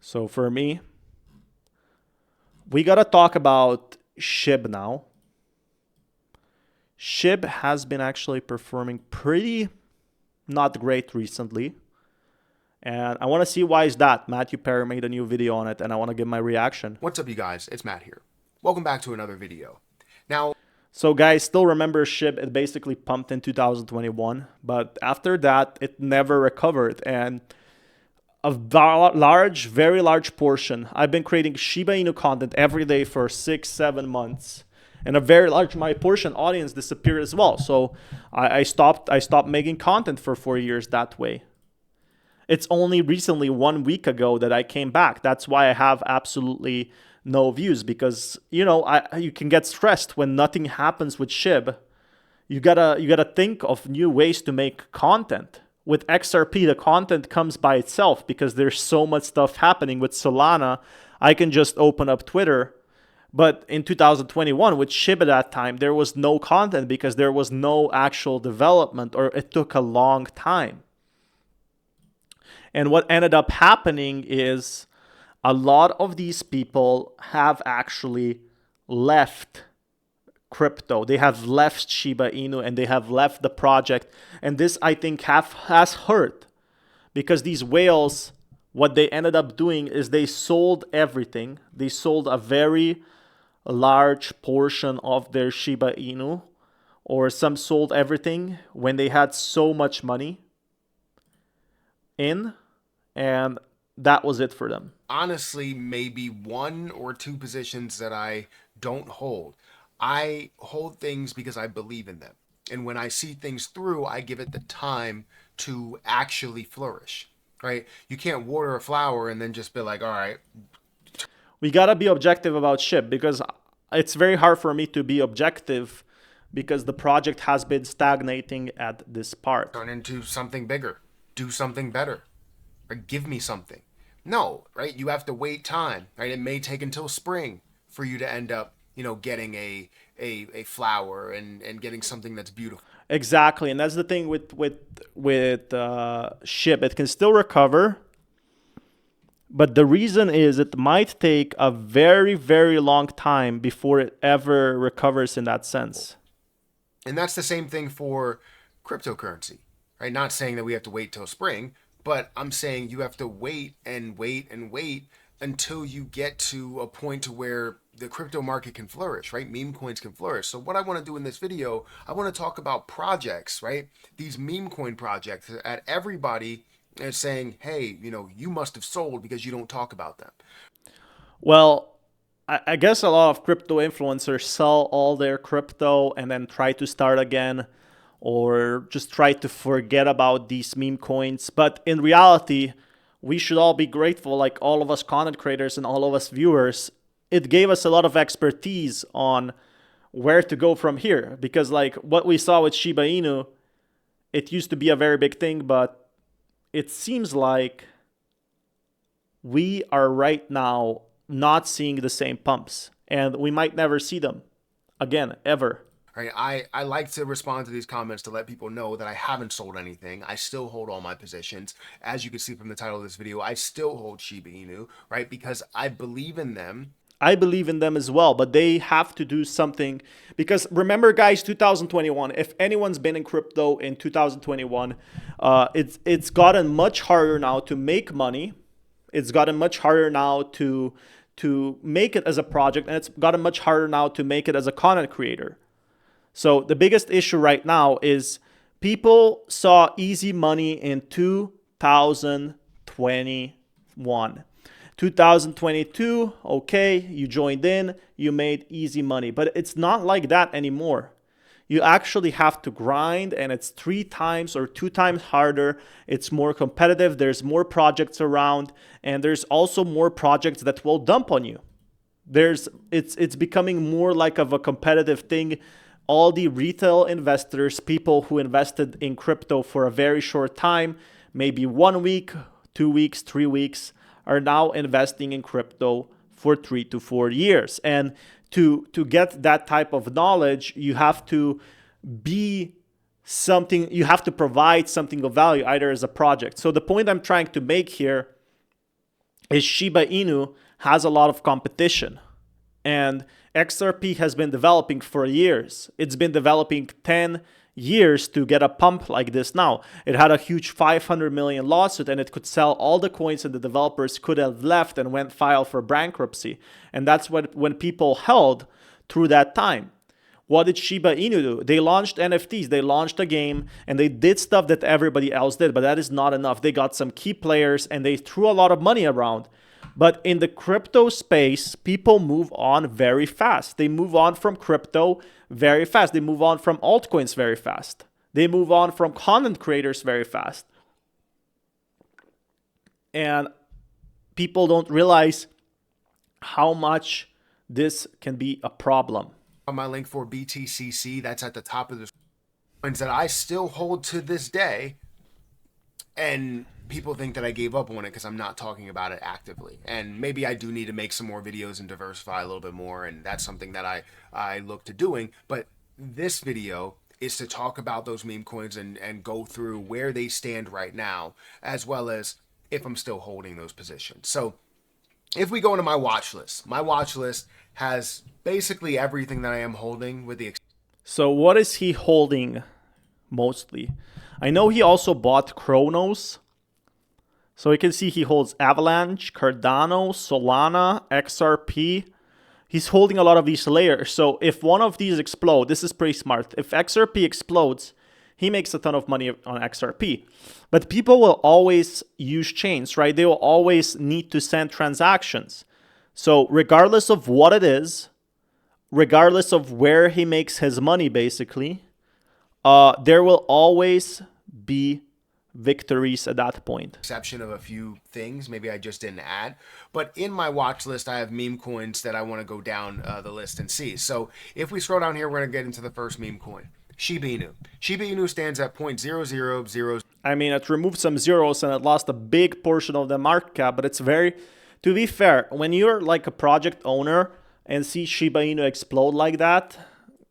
So for me, we got to talk about SHIB now. SHIB has been actually performing pretty not great recently. And I want to see why is that. Matthew Perry made a new video on it, and I want to give my reaction. What's up, you guys? It's Matt here. Welcome back to another video. Now, So guys, still remember SHIB, it basically pumped in 2021, but after that, it never recovered. And a very large portion, I've been creating Shiba Inu content every day for 6-7 months. And a very large my portion audience disappeared as well. So I stopped making content for 4 years that way. It's only recently 1 week ago that I came back. That's why I have absolutely no views, because you can get stressed when nothing happens with SHIB. You gotta think of new ways to make content. With XRP, the content comes by itself because there's so much stuff happening. With Solana, I can just open up Twitter. But in 2021, with SHIB at that time, there was no content because there was no actual development, or it took a long time. And what ended up happening is a lot of these people have actually left crypto. They have left Shiba Inu and they have left the project. And this, I think, has hurt, because these whales, what they ended up doing is they sold everything. They sold a very large portion of their Shiba Inu, or some sold everything when they had so much money in, and that was it for them. honestly, maybe one or two positions that I don't hold. I hold things because I believe in them. And when I see things through, I give it the time to actually flourish, right? You can't water a flower and then just be like, all right, We gotta be objective about SHIB, because it's very hard for me to be objective because the project has been stagnating at this part. turn into something bigger, do something better, or give me something. No, right? You have to wait time, right? It may take until spring for you to end up, getting a flower and getting something that's beautiful. Exactly, and that's the thing with SHIB. It can still recover, but the reason is it might take a very long time before it ever recovers in that sense. And that's the same thing for cryptocurrency, right? Not saying that we have to wait till spring, but I'm saying you have to wait and wait and wait until you get to a point to where the crypto market can flourish, right? Meme coins can flourish. So what I want to do in this video, I want to talk about projects, right? These meme coin projects at everybody is saying, hey, you must have sold because you don't talk about them. Well, I guess a lot of crypto influencers sell all their crypto and then try to start again, or just try to forget about these meme coins. But in reality, we should all be grateful, like all of us content creators and all of us viewers. It gave us a lot of expertise on where to go from here, because like what we saw with Shiba Inu, it used to be a very big thing, but it seems like we are right now not seeing the same pumps, and we might never see them again, ever. Right? I like to respond to these comments to let people know that I haven't sold anything. I still hold all my positions. As you can see from the title of this video, I still hold Shiba Inu, right? Because I believe in them. I believe in them as well, but they have to do something, because remember, guys, 2021. If anyone's been in crypto in 2021, it's gotten much harder now to make money. It's gotten much harder now to make it as a project, and it's gotten much harder now to make it as a content creator. So the biggest issue right now is people saw easy money in 2021. 2022, okay, you joined in, you made easy money. But it's not like that anymore. You actually have to grind, and it's 3 times or 2 times harder. It's more competitive. There's more projects around, and there's also more projects that will dump on you. It's becoming more like of a competitive thing. All the retail investors, people who invested in crypto for a very short time, maybe 1 week, 2 weeks, 3 weeks, are now investing in crypto for 3 to 4 years. And to get that type of knowledge, you have to be something, you have to provide something of value, either as a project. So the point I'm trying to make here is Shiba Inu has a lot of competition. And XRP has been developing for years. It's been developing 10 years to get a pump like this now. It had a huge 500 million lawsuit, and it could sell all the coins, and the developers could have left and went file for bankruptcy. And that's what when people held through that time. What did Shiba Inu do? They launched NFTs, they launched a game, and they did stuff that everybody else did, but that is not enough. They got some key players, and they threw a lot of money around. But in the crypto space, people move on very fast. They move on from crypto very fast. They move on from altcoins very fast. They move on from content creators very fast. And people don't realize how much this can be a problem. On my link for BTCC, that's at the top of the coins that I still hold to this day. And people think that I gave up on it because I'm not talking about it actively. And maybe I do need to make some more videos and diversify a little bit more. And that's something that I look to doing. But this video is to talk about those meme coins and go through where they stand right now, as well as if I'm still holding those positions. So if we go into my watch list has basically everything that I am holding with the So what is he holding mostly? I know he also bought Chronos. So you can see he holds Avalanche, Cardano, Solana, XRP. He's holding a lot of these layers. So if one of these explode, this is pretty smart. If XRP explodes, he makes a ton of money on XRP. But people will always use chains, right? They will always need to send transactions. So regardless of what it is, regardless of where he makes his money, basically, there will always be victories at that point. Exception of a few things maybe I just didn't add, but in my watch list I have meme coins that I want to go down the list and see. So if we scroll down here, we're going to get into the first meme coin, SHIB INU. SHIB INU stands at 0.0000. I mean, it removed some zeros and it lost a big portion of the market cap, but it's very, to be fair, when you're like a project owner and see Shiba Inu explode like that,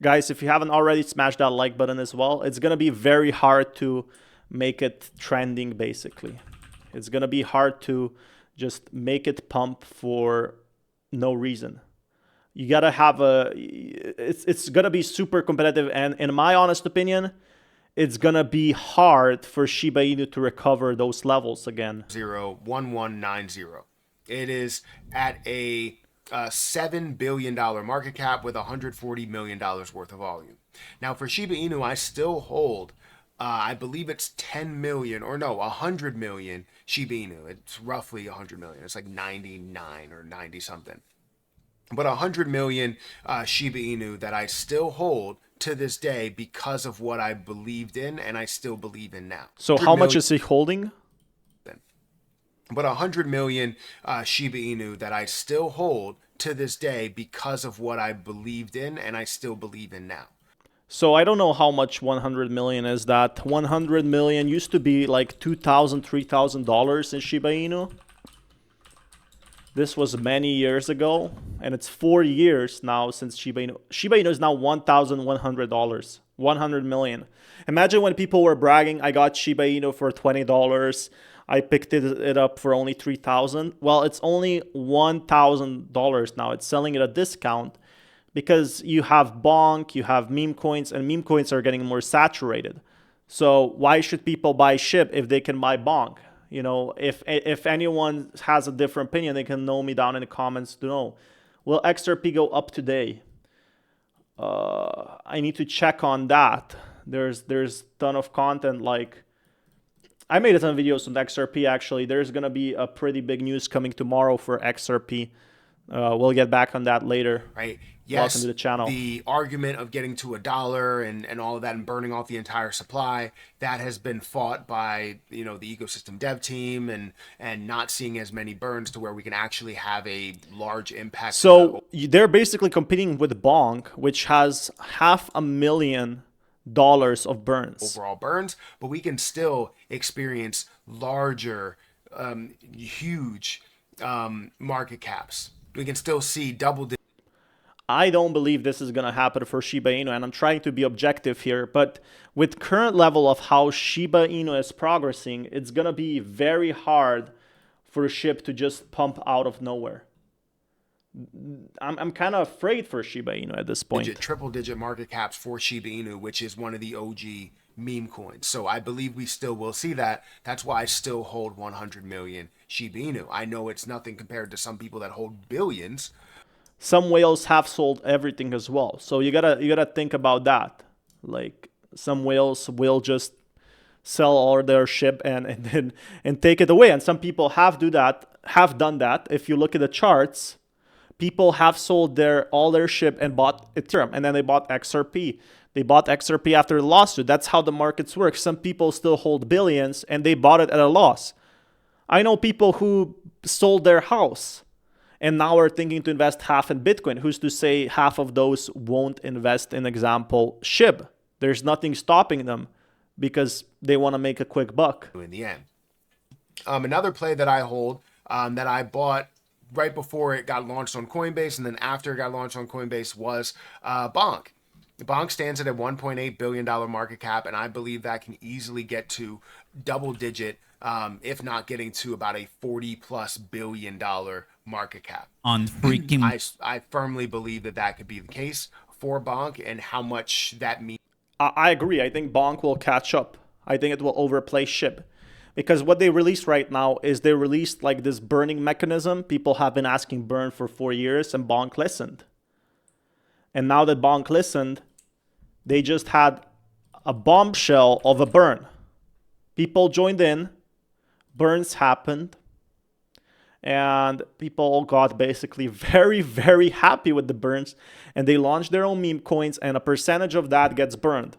guys, if you haven't already, smash that like button as well. It's going to be very hard to make it trending, basically. It's going to be hard to just make it pump for no reason. You got to have it's going to be super competitive. And in my honest opinion, it's going to be hard for Shiba Inu to recover those levels again. 0.1190. It is at a $7 billion market cap with $140 million worth of volume. Now for Shiba Inu, I still hold I believe it's 10 million or no, 100 million Shiba Inu. It's roughly 100 million. It's like 99 or 90 something. But 100 million Shiba Inu that I still hold to this day because of what I believed in and I still believe in now. So how much is he holding? But 100 million Shiba Inu that I still hold to this day because of what I believed in and I still believe in now. So I don't know how much 100 million is that. 100 million used to be like $2,000, $3,000 in Shiba Inu. This was many years ago, and it's 4 years now since Shiba Inu. Shiba Inu is now $1,100, 100 million. Imagine when people were bragging, I got Shiba Inu for $20. I picked it up for only $3,000. Well, it's only $1,000 now. It's selling at a discount. Because you have bonk, you have meme coins, and meme coins are getting more saturated. So why should people buy SHIB if they can buy bonk? You know, if anyone has a different opinion, they can know me down in the comments to know. Will XRP go up today? I need to check on that. There's a ton of content. Like, I made a ton of videos on XRP actually. There's gonna be a pretty big news coming tomorrow for XRP. We'll get back on that later. Right. Yes, welcome to the channel. The argument of getting to $1 and all of that and burning off the entire supply, that has been fought by, you know, the ecosystem dev team and not seeing as many burns to where we can actually have a large impact. So they're basically competing with Bonk, which has $500,000 of burns. Overall burns, but we can still experience larger, huge market caps. We can still see double-digit. I don't believe this is going to happen for Shiba Inu, and I'm trying to be objective here, but with current level of how Shiba Inu is progressing, it's going to be very hard for SHIB to just pump out of nowhere. I'm kind of afraid for Shiba Inu at this point. Triple-digit market caps for Shiba Inu, which is one of the OG meme coins. So I believe we still will see that. That's why I still hold 100 million Shiba Inu. I know it's nothing compared to some people that hold billions. Some whales have sold everything as well. So you gotta think about that. Like some whales will just sell all their SHIB and take it away. And some people have done that. If you look at the charts, people have sold all their SHIB and bought Ethereum, and then they bought XRP. They bought XRP after the lawsuit. That's how the markets work. Some people still hold billions and they bought it at a loss. I know people who sold their house and now are thinking to invest half in Bitcoin. Who's to say half of those won't invest in, example, SHIB? There's nothing stopping them because they want to make a quick buck. In the end. Another play that I hold that I bought right before it got launched on Coinbase and then after it got launched on Coinbase was Bonk. Bonk stands at a $1.8 billion market cap, and I believe that can easily get to double digit, if not getting to about a $40+ billion market cap. On freaking... I firmly believe that could be the case for Bonk and how much that means. I agree. I think Bonk will catch up. I think it will overplay SHIB. Because what they released right now is they released like this burning mechanism. People have been asking burn for 4 years and Bonk listened. And now that Bonk listened, they just had a bombshell of a burn. People joined in, burns happened, and people got basically very, very happy with the burns, and they launched their own meme coins, and a percentage of that gets burned.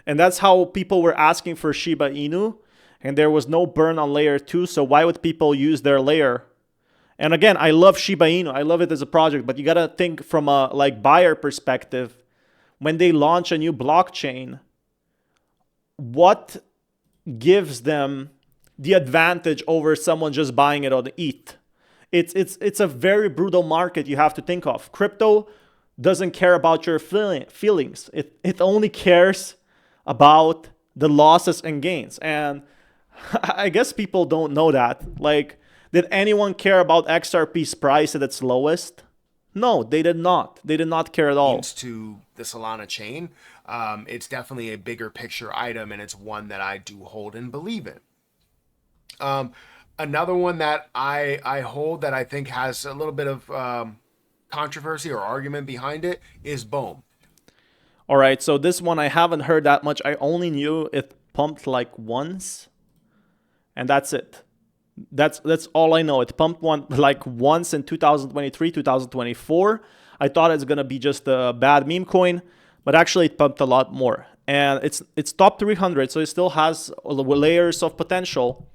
And that's how people were asking for Shiba Inu, and there was no burn on layer 2, so why would people use their layer? And again, I love Shiba Inu. I love it as a project, but you got to think from a buyer perspective. When they launch a new blockchain, what gives them the advantage over someone just buying it on ETH? It's a very brutal market you have to think of. Crypto doesn't care about your feelings. It only cares about the losses and gains. And I guess people don't know that. Like, did anyone care about XRP's price at its lowest? No, they did not. They did not care at all. To the Solana chain, it's definitely a bigger picture item, and it's one that I do hold and believe in. Another one that I hold that I think has a little bit of controversy or argument behind it is BOEM. All right, so this one I haven't heard that much. I only knew it pumped like once, and that's it. That's all I know. It pumped once in 2023, 2024. I thought it's gonna be just a bad meme coin, but actually it pumped a lot more. And it's top 300, so it still has layers of potential.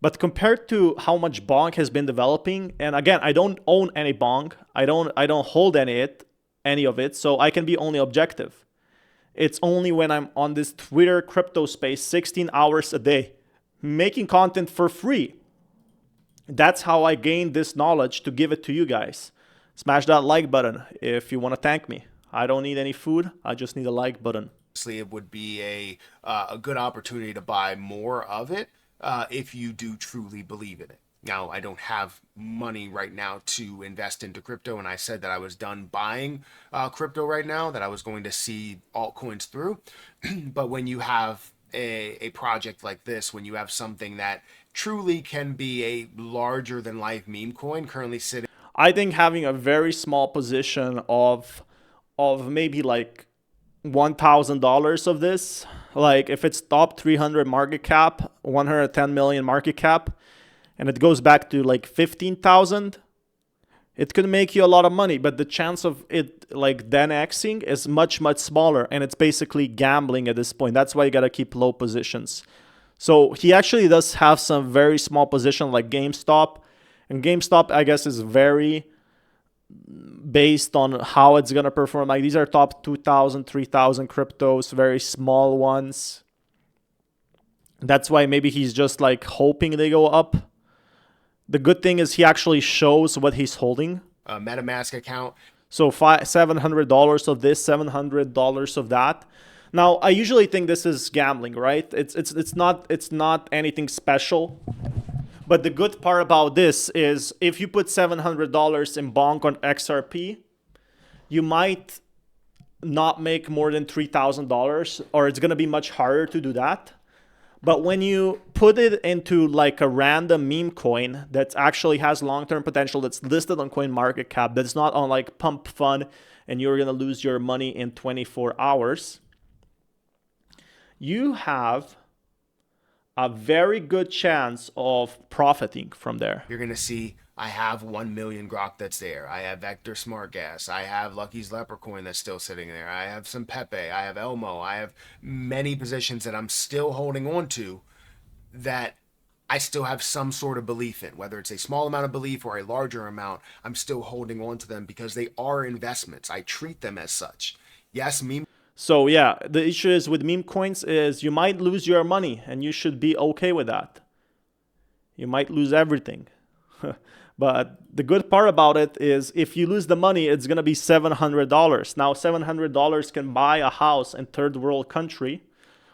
But compared to how much Bonk has been developing, and again, I don't own any Bonk. I don't hold any of it, so I can be only objective. It's only when I'm on this Twitter crypto space 16 hours a day, making content for free. That's how I gained this knowledge to give it to you guys. Smash that like button if you want to thank me. I don't need any food. I just need a like button. It would be a good opportunity to buy more of it if you do truly believe in it. Now, I don't have money right now to invest into crypto, and I said that I was done buying crypto right now, that I was going to see altcoins through. But when you have a project like this, when you have something that truly can be a larger than life meme coin currently sitting, I think having a very small position of maybe like $1,000 of this, like if it's top 300 market cap, 110 million market cap, and it goes back to like 15,000, it could make you a lot of money, but the chance of it like 10xing is much, much smaller, and it's basically gambling at this point. That's why you got to keep low positions. So he actually does have some very small position like GameStop, and GameStop, I guess, is very based on how it's going to perform. Like these are top 2,000, 3,000 cryptos, very small ones. That's why maybe he's just like hoping they go up. The good thing is he actually shows what he's holding. A MetaMask account. So $700 of this, $700 of that. Now, I usually think this is gambling, right? It's not anything special. But the good part about this is if you put $700 in bonk on XRP, you might not make more than $3,000, or it's going to be much harder to do that. But when you put it into like a random meme coin that actually has long-term potential, that's listed on CoinMarketCap, that's not on like Pump Fund and you're going to lose your money in 24 hours, you have a very good chance of profiting from there. You're going to see, I have 1 million Grok that's there. I have Vector Smart Gas. I have Lucky's Leprechaun that's still sitting there. I have some Pepe. I have Elmo. I have many positions that I'm still holding on to that I still have some sort of belief in. Whether it's a small amount of belief or a larger amount, I'm still holding on to them because they are investments. I treat them as such. Yes, meme. So yeah, the issue is with meme coins is you might lose your money and you should be okay with that. You might lose everything. But the good part about it is if you lose the money, it's going to be $700. Now, $700 can buy a house in third world country,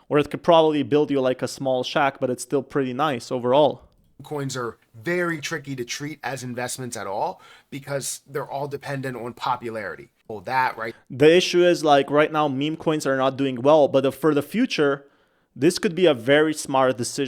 or it could probably build you like a small shack, but it's still pretty nice overall. Coins are very tricky to treat as investments at all because they're all dependent on popularity. Well, that right. The issue is like right now, meme coins are not doing well, but for the future, this could be a very smart decision.